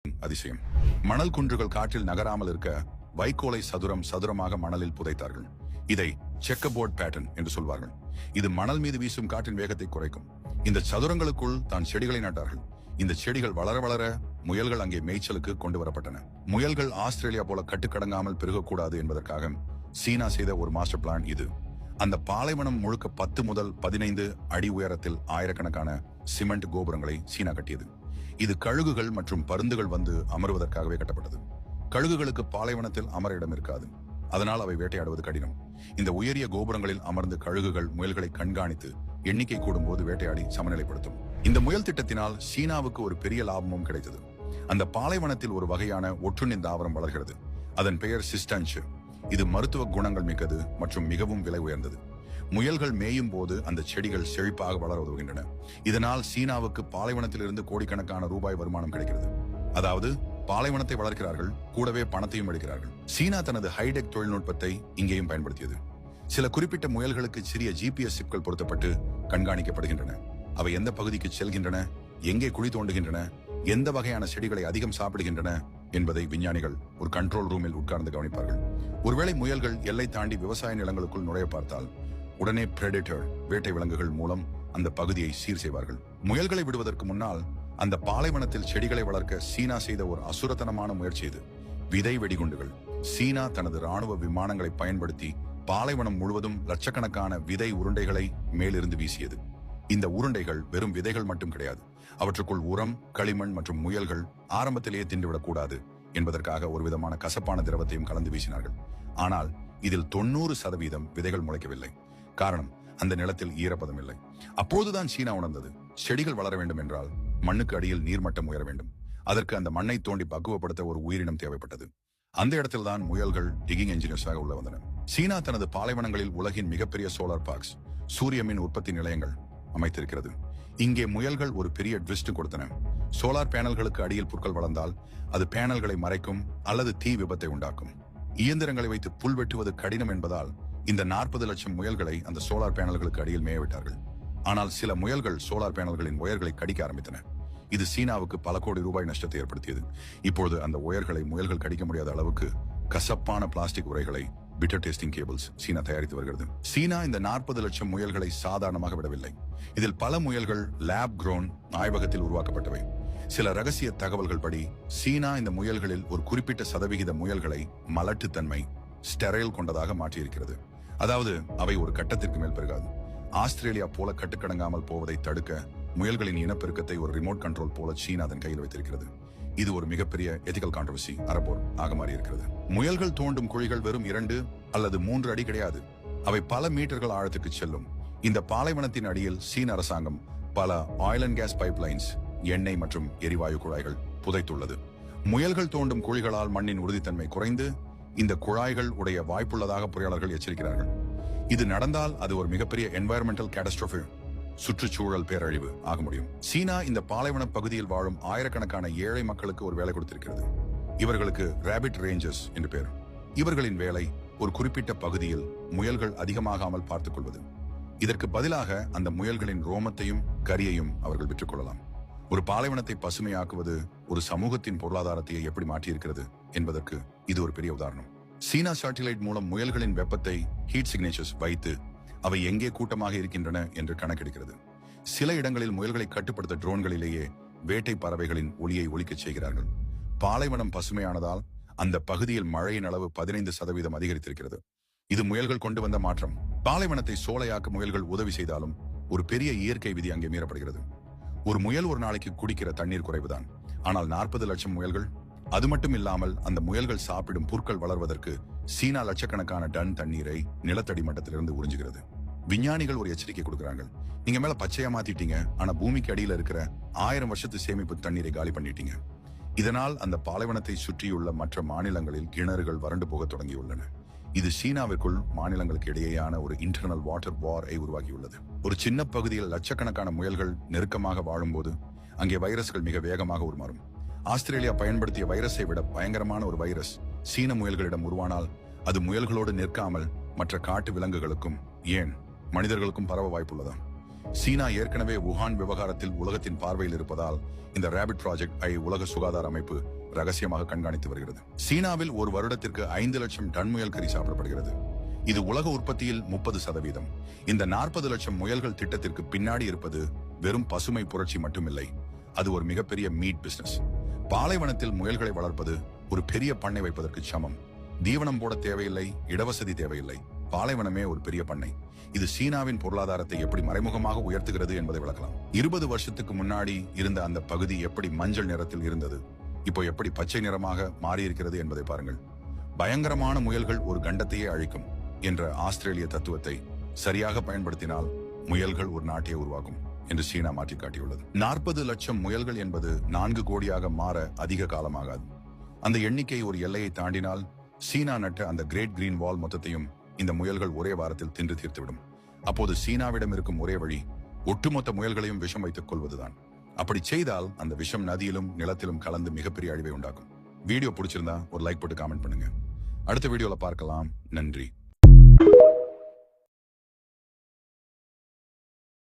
அதிசயம். மணல் குன்றுகள் காற்றில் நகராமல் இருக்க வைக்கோலை சதுரமாக மணலில் புதைத்தார்கள். இதை செக்கபோர்ட் பேட்டர்ன் என்று சொல்வார்கள். இது மணல் மீது வீசும் காற்றின் வேகத்தை குறைக்கும். இந்த சதுரங்களுக்குள் தான் செடிகளை நட்டார்கள். இந்த செடிகள் வளர வளர முயல்கள் அங்கே மேய்ச்சலுக்கு கொண்டு வரப்பட்டன. முயல்கள் ஆஸ்திரேலியா போல கட்டுக்கடங்காமல் பெருகக்கூடாது என்பதற்காக சீனா செய்த ஒரு மாஸ்டர் பிளான் இது. அந்த பாலைவனம் முழுக்க 10 முதல் 15 அடி உயரத்தில் ஆயிரக்கணக்கான சிமெண்ட் கோபுரங்களை சீனா கட்டியது. இது கழுகுகள் மற்றும் பருந்துகள் வந்து அமருவதற்காகவே கட்டப்பட்டது. கழுகுகளுக்கு பாலைவனத்தில் அமர இடம் இருக்காது. அதனால் அவை வேட்டையாடுவது கடினம். இந்த உயரிய கோபுரங்களில் அமர்ந்து கழுகுகள் முயல்களை கண்காணித்து எண்ணிக்கை கூடும்போது வேட்டையாடி சமநிலைப்படுத்தும். இந்த முயல் திட்டத்தினால் சீனாவுக்கு ஒரு பெரிய லாபமும் கிடைத்தது. அந்த பாலைவனத்தில் ஒரு வகையான ஒட்டுண்ணி தாவரம் வளர்கிறது. அதன் பெயர் சிஸ்டன்ச். இது மருத்துவ குணங்கள் மிக்கது மற்றும் மிகவும் விலை உயர்ந்தது. முயல்கள் மேயும் போது அந்த செடிகள் செழிப்பாக வளர உதவுகின்றன. இதனால் சீனாவுக்கு பாலைவனத்திலிருந்து கோடிக்கணக்கான ரூபாய் வருமானம் கிடைக்கிறது. அதாவது பாலைவனத்தை வளர்க்கிறார்கள், கூடவே பணத்தையும் எடுக்கிறார்கள். சீனா தனது ஹைடெக் தொழில்நுட்பத்தை இங்கேயும் பயன்படுத்தியது. சில குறிப்பிட்ட முயல்களுக்கு சிறிய GPS சிப்கள் பொருத்தப்பட்டு கண்காணிக்கப்படுகின்றன. அவை எந்த பகுதிக்கு செல்கின்றன, எங்கே குழி தோண்டுகின்றன, எந்த வகையான செடிகளை அதிகம் சாப்பிடுகின்றன என்பதை விஞ்ஞானிகள் ஒரு கண்ட்ரோல் ரூமில் உட்கார்ந்து கவனிப்பார்கள். ஒருவேளை முயல்கள் எல்லை தாண்டி விவசாய நிலங்களுக்குள் நுழைய பார்த்தால் உடனே பிரெடிட்டர் வேட்டை விலங்குகள் மூலம் அந்த பகுதியை சீர் செய்வார்கள். முயல்களை விடுவதற்கு முன்னால் அந்த பாலைவனத்தில் செடிகளை வளர்க்க சீனா செய்த ஒரு அசுரத்தனமான முயற்சி இது. விதை வெடிகுண்டுகள். சீனா தனது ராணுவ விமானங்களை பயன்படுத்தி பாலைவனம் முழுவதும் லட்சக்கணக்கான விதை உருண்டைகளை மேலிருந்து வீசியது. இந்த உருண்டைகள் வெறும் விதைகள் மட்டும் கிடையாது. அவற்றுக்குள் உரம், களிமண் மற்றும் முயல்கள் ஆரம்பத்திலேயே தின்றுவிடக் கூடாது என்பதற்காக ஒரு விதமான கசப்பான திரவத்தையும் கலந்து வீசினார்கள். ஆனால் இதில் 90% விதைகள் முளைக்கவில்லை. காரணம், அந்த நிலத்தில் ஈரப்பதம் இல்லை. அப்போதுதான் சீனா உணர்ந்தது, செடிகள் வளர வேண்டும் என்றால் மண்ணுக்கு அடியில் நீர்மட்டம் உயர வேண்டும். அதற்கு அந்த மண்ணை தோண்டி பக்குவப்படுத்த ஒரு உயிரினம் தேவைப்பட்டது. அந்த இடத்தில்தான் முயல்கள் டிகிங் என்ஜினியர்ஸாக உள்ள வந்தன. சீனா தனது பாலைவனங்களில் உலகின் மிகப்பெரிய சோலார் பார்க்ஸ், சூரிய மின் உற்பத்தி நிலையங்கள் அமைத்திருக்கிறது. இங்கே முயல்கள் ஒரு பெரிய ட்விஸ்ட் கொடுத்தன. சோலார் பேனல்களுக்கு அடியில் புற்கள் வளர்ந்தால் அது பேனல்களை மறைக்கும் அல்லது தீ விபத்தை உண்டாக்கும். இயந்திரங்களை வைத்து புல் வெட்டுவது கடினம் என்பதால் இந்த 40 லட்சம் முயல்களை அந்த சோலார் பேனல்களுக்கு அடியில் மேயவிட்டார்கள். ஆனால் சில முயல்கள் சோலார் பேனல்களின் ஒயர்களை கடிக்க ஆரம்பித்தன. இது சீனாவுக்கு பல கோடி ரூபாய் நஷ்டத்தை ஏற்படுத்தியது. இப்பொழுது அந்த ஒயர்களை முயல்கள் கடிக்க முடியாத அளவுக்கு கசப்பான பிளாஸ்டிக் உரைகளை, பிட்டர் டேஸ்டிங் கேபிள்ஸ் சீனா தயாரித்து வருகிறது. சீனா இந்த 40 லட்சம் முயல்களை சாதாரணமாக விடவில்லை. இதில் பல முயல்கள் லேப் குரோன், ஆய்வகத்தில் உருவாக்கப்பட்டவை. சில ரகசிய தகவல்கள் படி சீனா இந்த முயல்களில் ஒரு குறிப்பிட்ட சதவிகித முயல்களை மலட்டுத்தன்மை, ஸ்டெரைல் கொண்டதாக மாற்றியிருக்கிறது. அதாவது அவை ஒரு கட்டத்திற்கு மேல் பெருகாது. ஆஸ்திரேலியா போல கட்டுக்கடங்காமல் போவதை தடுக்க முயல்களின் இனப்பெருக்கத்தை ஒரு ரிமோட் கண்ட்ரோல் போல சீனா அதன் கையில் வைத்திருக்கிறது. இது ஒரு மிகப்பெரிய எதிக்கல் கான்ட்ரவர்சி அரபோர் ஆக மாறி இருக்கிறது. முயல்கள் தோண்டும் குழிகள் வெறும் 2 அல்லது 3 அடி கிடையாது. அவை பல மீட்டர்கள் ஆழத்துக்கு செல்லும். இந்த பாலைவனத்தின் அடியில் சீன அரசாங்கம் பல ஆயில் அண்ட் கேஸ் பைப்லைன்ஸ், எண்ணெய் மற்றும் எரிவாயு குழாய்கள் புதைத்துள்ளது. முயல்கள் தோண்டும் குழிகளால் மண்ணின் உறுதித்தன்மை குறைந்து இந்த குழாய்கள் உடைய வாய்ப்புள்ளதாக பொறியாளர்கள் எச்சரிக்கிறார்கள். இது நடந்தால் அது ஒரு மிகப்பெரிய என்வாயர்மெண்டல் கேட்டஸ்ட்ரோஃபி, சுற்றுச்சூழல் பேரழிவு ஆக முடியும். சீனா இந்த பாலைவன பகுதியில் வாழும் ஆயிரக்கணக்கான ஏழை மக்களுக்கு ஒரு வேலை கொடுத்திருக்கிறது. இவர்களுக்கு ராபிட் ரேஞ்சர்ஸ் என்று பெயர். இவர்களின் வேலை ஒரு குறிப்பிட்ட பகுதியில் முயல்கள் அதிகமாகாமல் பார்த்துக் கொள்வது. இதற்கு பதிலாக அந்த முயல்களின் ரோமத்தையும் கரியையும் அவர்கள் விற்றுக் கொள்ளலாம். ஒரு பாலைவனத்தை பசுமையாக்குவது ஒரு சமூகத்தின் பொருளாதாரத்தை எப்படி மாற்றியிருக்கிறது என்பதற்கு இது ஒரு பெரிய உதாரணம். சீனா சேட்டிலைட் மூலம் முயல்களின் வெப்பத்தை ஹீட் சிக்னேச்சர்ஸ் வைத்து அவை எங்கே கூட்டமாக இருக்கின்றன என்று கணக்கெடுக்கிறது. சில இடங்களில் முயல்களை கட்டுப்படுத்த ட்ரோன்களிலேயே வேட்டை பறவைகளின் ஒலியை ஒலிக்கச் செய்கிறார்கள். பாலைவனம் பசுமையானதால் அந்த பகுதியில் மழையின் அளவு 15% அதிகரித்திருக்கிறது. இது முயல்கள் கொண்டு வந்த மாற்றம். பாலைவனத்தை சோலையாக்க முயல்கள் உதவி செய்தாலும் ஒரு பெரிய இயற்கை விதி அங்கே மீறப்படுகிறது. ஒரு முயல் ஒரு நாளைக்கு குடிக்கிற தண்ணீர் குறைவுதான். ஆனால் 40 லட்சம் முயல்கள். அது மட்டும் இல்லாமல் அந்த முயல்கள் சாப்பிடும் புற்கள் வளர்வதற்கு சீனா லட்சக்கணக்கான டன் தண்ணீரை நிலத்தடி மட்டத்திலிருந்து உறிஞ்சுகிறது. விஞ்ஞானிகள் ஒரு எச்சரிக்கை கொடுக்கிறாங்க. நீங்க மேல பச்சையா மாத்திட்டீங்க, ஆனா பூமிக்கு அடியில இருக்கிற 1000 வருஷத்து சேமிப்பு தண்ணீரை காலி பண்ணிட்டீங்க. இதனால் அந்த பாலைவனத்தை சுற்றியுள்ள மற்ற மாநிலங்களில் கிணறுகள் வறண்டு போக தொடங்கியுள்ளன. இது சீனாவிற்குள் மாநிலங்களுக்கு இடையேயான ஒரு இன்டர்னல் வாட்டர் வாரை உருவாக்கியுள்ளது. ஒரு சின்ன பகுதியில் லட்சக்கணக்கான முயல்கள் நெருக்கமாக வாழும்போது அங்கே வைரஸ்கள் மிக வேகமாக உருமாறும். ஆஸ்திரேலியா பயன்படுத்திய வைரஸை விட பயங்கரமான ஒரு வைரஸ் சீன முயல்களிடம் உருவானால் அது முயல்களோடு நிற்காமல் மற்ற காட்டு விலங்குகளுக்கும், ஏன் மனிதர்களுக்கும் பரவ வாய்ப்புள்ளதா? சீனா ஏற்கனவே வுஹான் விவகாரத்தில் உலகத்தின் பார்வையில் இருப்பதால் இந்த ரேபிட் ப்ராஜெக்ட் உலக சுகாதார அமைப்பு ரகசியமாக கண்காணித்து வருகிறது. சீனாவில் ஒரு வருடத்திற்கு 5 லட்சம் டன் முயல் கறி சாப்பிடப்படுகிறது. இது உலக உற்பத்தியில் 30%. இந்த 40 லட்சம் முயல்கள் திட்டத்திற்கு பின்னாடி இருப்பது வெறும் பசுமை புரட்சி மட்டுமில்லை, அது ஒரு மிகப்பெரிய மீட் பிசினஸ். பாலைவனத்தில் முயல்களை வளர்ப்பது ஒரு பெரிய பண்ணை வைப்பதற்கு சமம். தீவனம் போட தேவையில்லை, இடவசதி தேவையில்லை, பாலைவனமே ஒரு பெரிய பண்ணை. இது சீனாவின் பொருளாதாரத்தை எப்படி மறைமுகமாக உயர்த்துகிறது என்பதை விளக்கலாம். 20 வருஷத்துக்கு முன்னாடி இருந்த அந்த பகுதி எப்படி மஞ்சள் நிறத்தில் இருந்தது, இப்போ எப்படி பச்சை நிறமாக மாறியிருக்கிறது என்பதை பாருங்கள். பயங்கரமான முயல்கள் ஒரு கண்டத்தையே அழிக்கும் என்ற ஆஸ்திரேலிய தத்துவத்தை சரியாக பயன்படுத்தினால் முயல்கள் ஒரு நாட்டையே உருவாக்கும் என்று சீனா மாற்றி காட்டியுள்ளது. 40 லட்சம் முயல்கள் என்பது 4 கோடியாக மாற அதிக காலமாகாது. அந்த எண்ணிக்கை ஒரு எல்லையை தாண்டினால் சீனா நட்ட அந்த கிரேட் கிரீன் வால் மொத்தத்தையும் இந்த முயல்கள் ஒரே வாரத்தில் தின்று தீர்த்துவிடும். அப்போது சீனாவிடம் இருக்கும் ஒரே வழி ஒட்டுமொத்த முயல்களையும் விஷம் வைத்துக் கொள்வதுதான். அப்படி செய்தால் அந்த விஷம் நதியிலும் நிலத்திலும் கலந்து மிகப்பெரிய அழிவை உண்டாக்கும். வீடியோ பிடிச்சிருந்தா ஒரு லைக் போட்டு காமெண்ட் பண்ணுங்க. அடுத்த வீடியோல பார்க்கலாம். நன்றி.